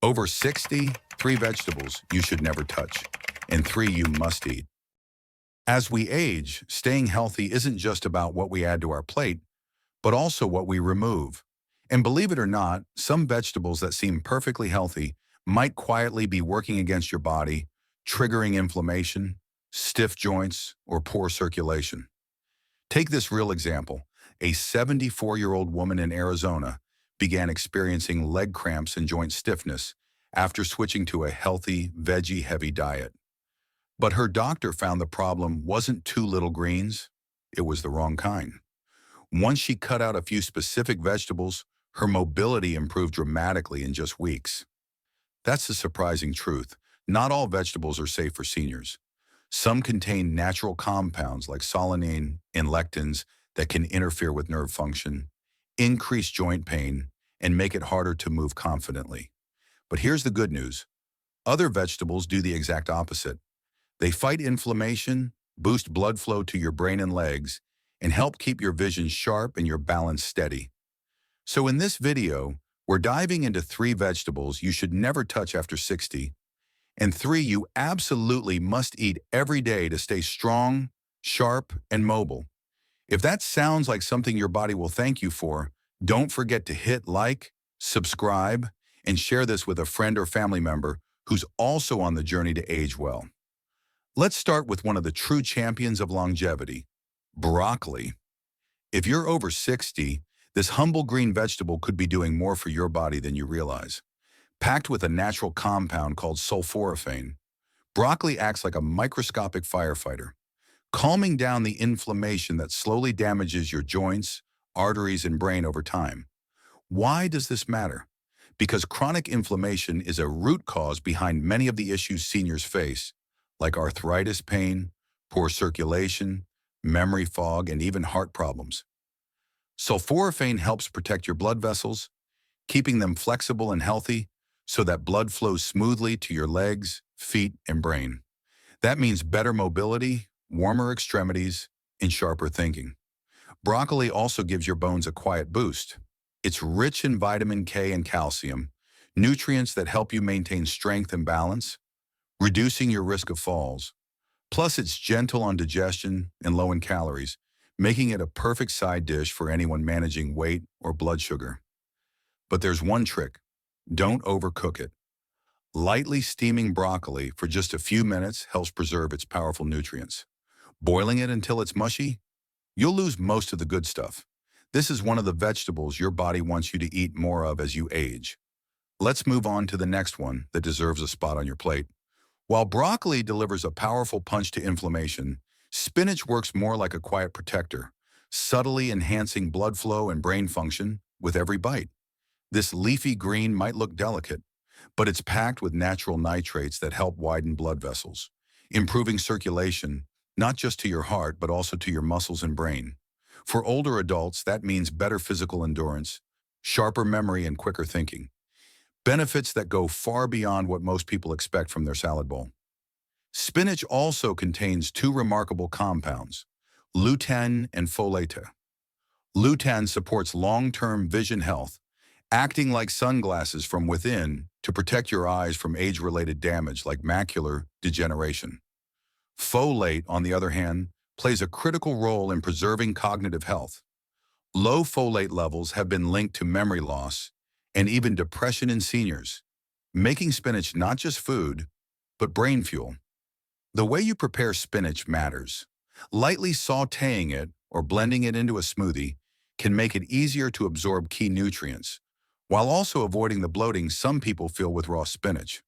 Over 60, 3 vegetables you should never touch, and 3 you must eat. As we age, staying healthy isn't just about what we add to our plate, but also what we remove. And believe it or not, some vegetables that seem perfectly healthy might quietly be working against your body, triggering inflammation, stiff joints, or poor circulation. Take this real example. A 74-year-old woman in Arizona began experiencing leg cramps and joint stiffness after switching to a healthy, veggie-heavy diet. But her doctor found the problem wasn't too little greens, it was the wrong kind. Once she cut out a few specific vegetables, her mobility improved dramatically in just weeks. That's the surprising truth. Not all vegetables are safe for seniors. Some contain natural compounds like solanine and lectins that can interfere with nerve function, increase joint pain, and make it harder to move confidently. But here's the good news. Other vegetables do the exact opposite. They fight inflammation, boost blood flow to your brain and legs, and help keep your vision sharp and your balance steady. So in this video, we're diving into 3 vegetables you should never touch after 60, and 3 you absolutely must eat every day to stay strong, sharp, and mobile. If that sounds like something your body will thank you for, don't forget to hit like, subscribe, and share this with a friend or family member who's also on the journey to age well. Let's start with one of the true champions of longevity, broccoli. If you're over 60, this humble green vegetable could be doing more for your body than you realize. Packed with a natural compound called sulforaphane, broccoli acts like a microscopic firefighter, calming down the inflammation that slowly damages your joints, arteries, and brain over time. Why does this matter? Because chronic inflammation is a root cause behind many of the issues seniors face, like arthritis pain, poor circulation, memory fog, and even heart problems. Sulforaphane helps protect your blood vessels, keeping them flexible and healthy so that blood flows smoothly to your legs, feet, and brain. That means better mobility, warmer extremities, and sharper thinking. Broccoli also gives your bones a quiet boost. It's rich in vitamin K and calcium, nutrients that help you maintain strength and balance, reducing your risk of falls. Plus, it's gentle on digestion and low in calories, making it a perfect side dish for anyone managing weight or blood sugar. But there's one trick. Don't overcook it. Lightly steaming broccoli for just a few minutes helps preserve its powerful nutrients. Boiling it until it's mushy? You'll lose most of the good stuff. This is one of the vegetables your body wants you to eat more of as you age. Let's move on to the next one that deserves a spot on your plate. While broccoli delivers a powerful punch to inflammation, spinach works more like a quiet protector, subtly enhancing blood flow and brain function with every bite. This leafy green might look delicate, but it's packed with natural nitrates that help widen blood vessels, improving circulation, not just to your heart, but also to your muscles and brain. For older adults, that means better physical endurance, sharper memory, and quicker thinking. Benefits that go far beyond what most people expect from their salad bowl. Spinach also contains 2 remarkable compounds, lutein and folate. Lutein supports long-term vision health, acting like sunglasses from within to protect your eyes from age-related damage like macular degeneration. Folate, on the other hand, plays a critical role in preserving cognitive health. Low folate levels have been linked to memory loss and even depression in seniors, making spinach not just food, but brain fuel. The way you prepare spinach matters. Lightly sautéing it or blending it into a smoothie can make it easier to absorb key nutrients, while also avoiding the bloating some people feel with raw spinach.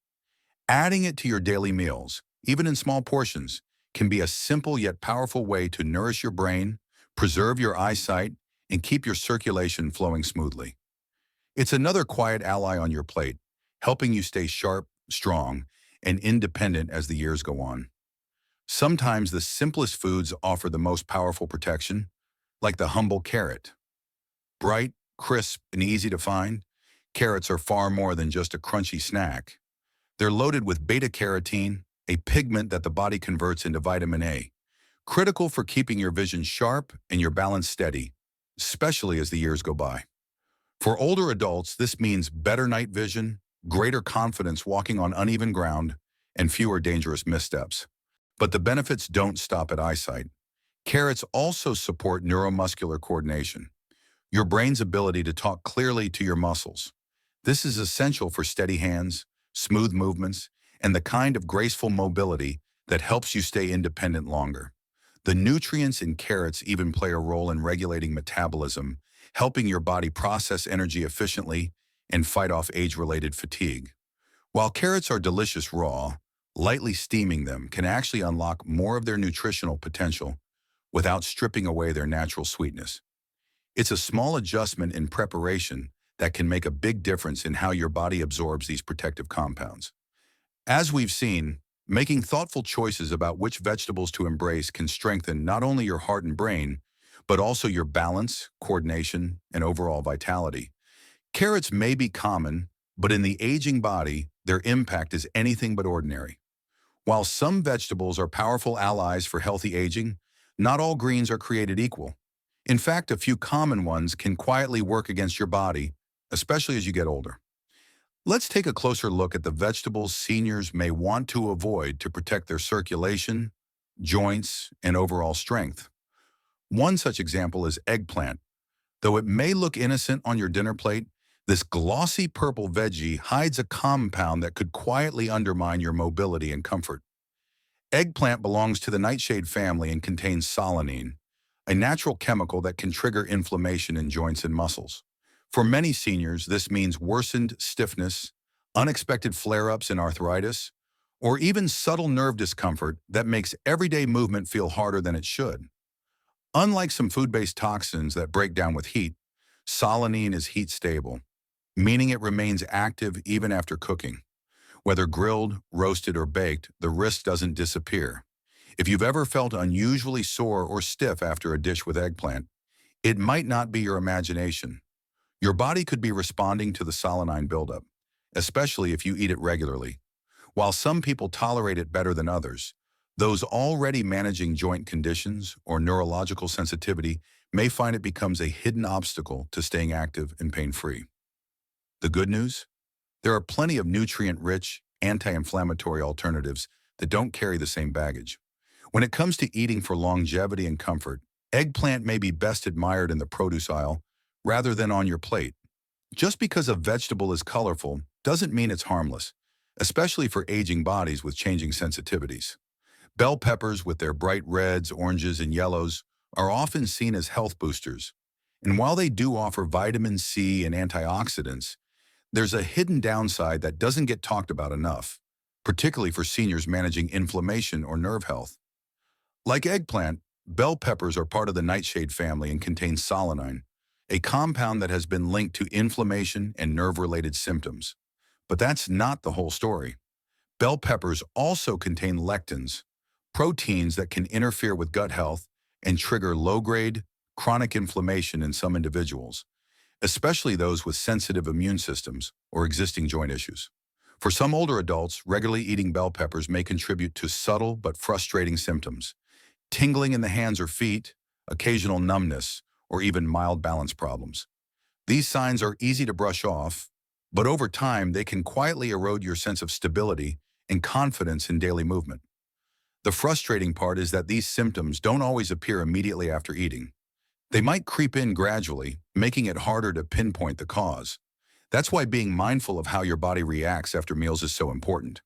Adding it to your daily meals, even in small portions, can be a simple yet powerful way to nourish your brain, preserve your eyesight, and keep your circulation flowing smoothly. It's another quiet ally on your plate, helping you stay sharp, strong, and independent as the years go on. Sometimes the simplest foods offer the most powerful protection, like the humble carrot. Bright, crisp, and easy to find, carrots are far more than just a crunchy snack. They're loaded with beta-carotene, a pigment that the body converts into vitamin A, critical for keeping your vision sharp and your balance steady, especially as the years go by. For older adults, this means better night vision, greater confidence walking on uneven ground, and fewer dangerous missteps. But the benefits don't stop at eyesight. Carrots also support neuromuscular coordination, your brain's ability to talk clearly to your muscles. This is essential for steady hands, smooth movements, and the kind of graceful mobility that helps you stay independent longer. The nutrients in carrots even play a role in regulating metabolism, helping your body process energy efficiently and fight off age-related fatigue. While carrots are delicious raw, lightly steaming them can actually unlock more of their nutritional potential without stripping away their natural sweetness. It's a small adjustment in preparation that can make a big difference in how your body absorbs these protective compounds. As we've seen, making thoughtful choices about which vegetables to embrace can strengthen not only your heart and brain, but also your balance, coordination, and overall vitality. Carrots may be common, but in the aging body, their impact is anything but ordinary. While some vegetables are powerful allies for healthy aging, not all greens are created equal. In fact, a few common ones can quietly work against your body, especially as you get older. Let's take a closer look at the vegetables seniors may want to avoid to protect their circulation, joints, and overall strength. One such example is eggplant. Though it may look innocent on your dinner plate, this glossy purple veggie hides a compound that could quietly undermine your mobility and comfort. Eggplant belongs to the nightshade family and contains solanine, a natural chemical that can trigger inflammation in joints and muscles. For many seniors, this means worsened stiffness, unexpected flare-ups in arthritis, or even subtle nerve discomfort that makes everyday movement feel harder than it should. Unlike some food-based toxins that break down with heat, solanine is heat-stable, meaning it remains active even after cooking. Whether grilled, roasted, or baked, the risk doesn't disappear. If you've ever felt unusually sore or stiff after a dish with eggplant, it might not be your imagination. Your body could be responding to the solanine buildup, especially if you eat it regularly. While some people tolerate it better than others, those already managing joint conditions or neurological sensitivity may find it becomes a hidden obstacle to staying active and pain-free. The good news? There are plenty of nutrient-rich, anti-inflammatory alternatives that don't carry the same baggage. When it comes to eating for longevity and comfort, eggplant may be best admired in the produce aisle rather than on your plate. Just because a vegetable is colorful doesn't mean it's harmless, especially for aging bodies with changing sensitivities. Bell peppers, with their bright reds, oranges, and yellows, are often seen as health boosters. And while they do offer vitamin C and antioxidants, there's a hidden downside that doesn't get talked about enough, particularly for seniors managing inflammation or nerve health. Like eggplant, bell peppers are part of the nightshade family and contain solanine, a compound that has been linked to inflammation and nerve-related symptoms. But that's not the whole story. Bell peppers also contain lectins, proteins that can interfere with gut health and trigger low-grade, chronic inflammation in some individuals, especially those with sensitive immune systems or existing joint issues. For some older adults, regularly eating bell peppers may contribute to subtle but frustrating symptoms: tingling in the hands or feet, occasional numbness, or even mild balance problems. These signs are easy to brush off, but over time they can quietly erode your sense of stability and confidence in daily movement. The frustrating part is that these symptoms don't always appear immediately after eating. They might creep in gradually, making it harder to pinpoint the cause. That's why being mindful of how your body reacts after meals is so important,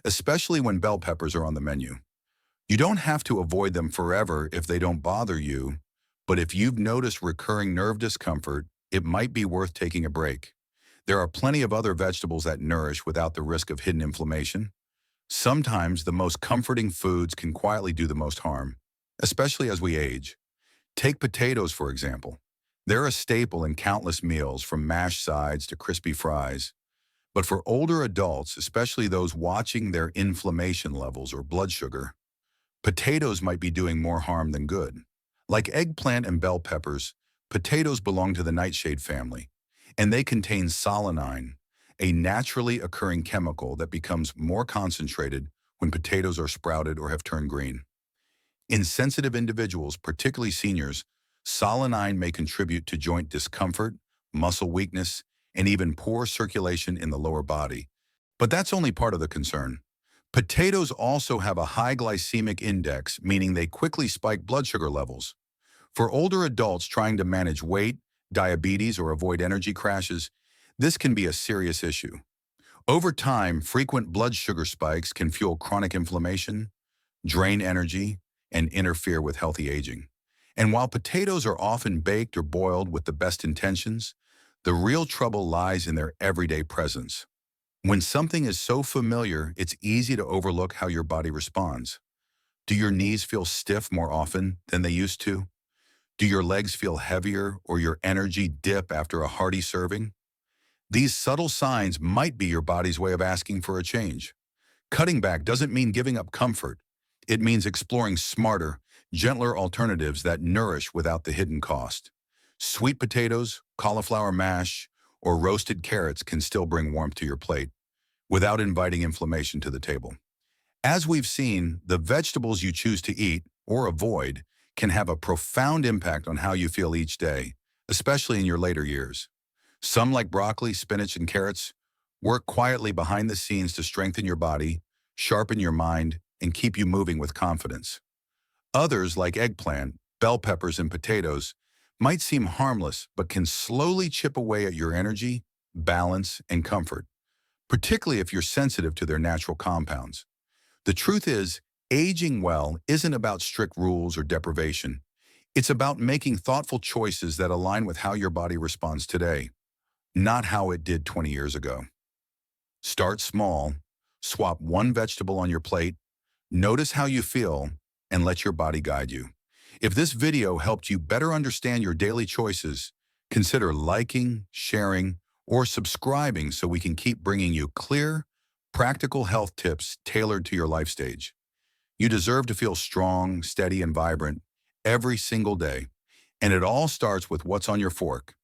especially when bell peppers are on the menu. You don't have to avoid them forever if they don't bother you, but if you've noticed recurring nerve discomfort, it might be worth taking a break. There are plenty of other vegetables that nourish without the risk of hidden inflammation. Sometimes the most comforting foods can quietly do the most harm, especially as we age. Take potatoes, for example. They're a staple in countless meals, from mashed sides to crispy fries. But for older adults, especially those watching their inflammation levels or blood sugar, potatoes might be doing more harm than good. Like eggplant and bell peppers, potatoes belong to the nightshade family, and they contain solanine, a naturally occurring chemical that becomes more concentrated when potatoes are sprouted or have turned green. In sensitive individuals, particularly seniors, solanine may contribute to joint discomfort, muscle weakness, and even poor circulation in the lower body. But that's only part of the concern. Potatoes also have a high glycemic index, meaning they quickly spike blood sugar levels. For older adults trying to manage weight, diabetes, or avoid energy crashes, this can be a serious issue. Over time, frequent blood sugar spikes can fuel chronic inflammation, drain energy, and interfere with healthy aging. And while potatoes are often baked or boiled with the best intentions, the real trouble lies in their everyday presence. When something is so familiar, it's easy to overlook how your body responds. Do your knees feel stiff more often than they used to? Do your legs feel heavier or your energy dip after a hearty serving? These subtle signs might be your body's way of asking for a change. Cutting back doesn't mean giving up comfort. It means exploring smarter, gentler alternatives that nourish without the hidden cost. Sweet potatoes, cauliflower mash, or roasted carrots can still bring warmth to your plate without inviting inflammation to the table. As we've seen, the vegetables you choose to eat or avoid can have a profound impact on how you feel each day, especially in your later years. Some, like broccoli, spinach, and carrots, work quietly behind the scenes to strengthen your body, sharpen your mind, and keep you moving with confidence. Others, like eggplant, bell peppers, and potatoes, might seem harmless but can slowly chip away at your energy, balance, and comfort, particularly if you're sensitive to their natural compounds. The truth is, aging well isn't about strict rules or deprivation. It's about making thoughtful choices that align with how your body responds today, not how it did 20 years ago. Start small, swap one vegetable on your plate, notice how you feel, and let your body guide you. If this video helped you better understand your daily choices, consider liking, sharing, or subscribing so we can keep bringing you clear, practical health tips tailored to your life stage. You deserve to feel strong, steady, and vibrant every single day, and it all starts with what's on your fork.